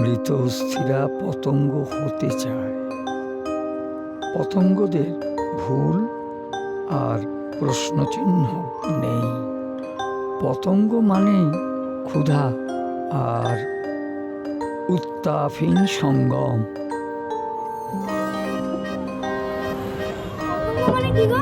মৃত অস্থিরা পতঙ্গ হতে চায়। পতঙ্গদের ভুল আর প্রশ্নচিহ্ন নেই। পতঙ্গ মানেই ক্ষুধা আর উত্তাপহীন সঙ্গম। মানে কি গো?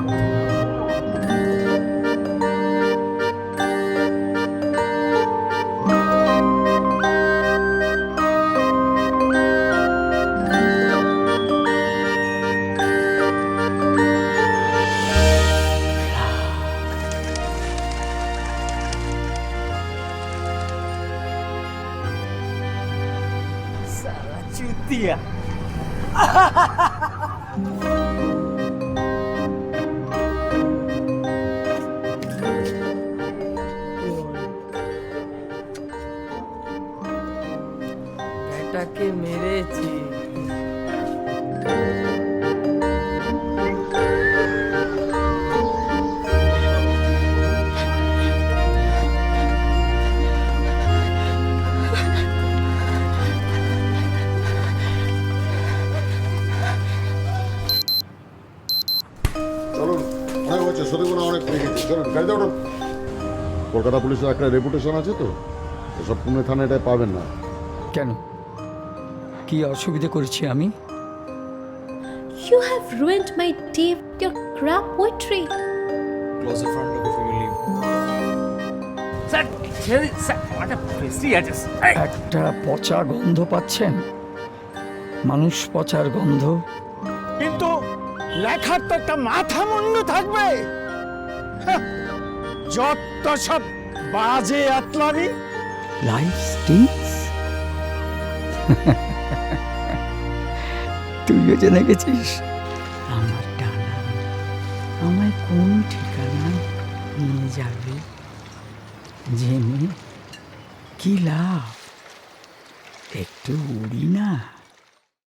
साला चूतिया। বেটাকে মেরেছি। চলুন, অনেক হচ্ছে, সতীগুণা অনেক পেয়ে গেছি। চলুন গাড়িতে উঠুন। কলকাতা পুলিশের একটা রেপুটেশন আছে তো, এসব পুনে থানা এটাই পাবেন না। কেন, কি অসুবিধে করেছি আমি? You have ruined my day with your crap poetry. Close the front door before you leave. Sir, sir, what a prestigious. Hey! একটা পচা গন্ধ পাচ্ছেন? মানুষ পচার গন্ধ। কিন্তু লেখার তো একটা মাথা মুন্ডু থাকবে। হ্যাঁ, যত সব বাজে আতলামি। Life stings. তুইও জেনে গেছিস আমার ডানা আমায় কোন ঠিকানা নিয়ে যাবে। জেনে কি লাভ? একটু উড়ি না।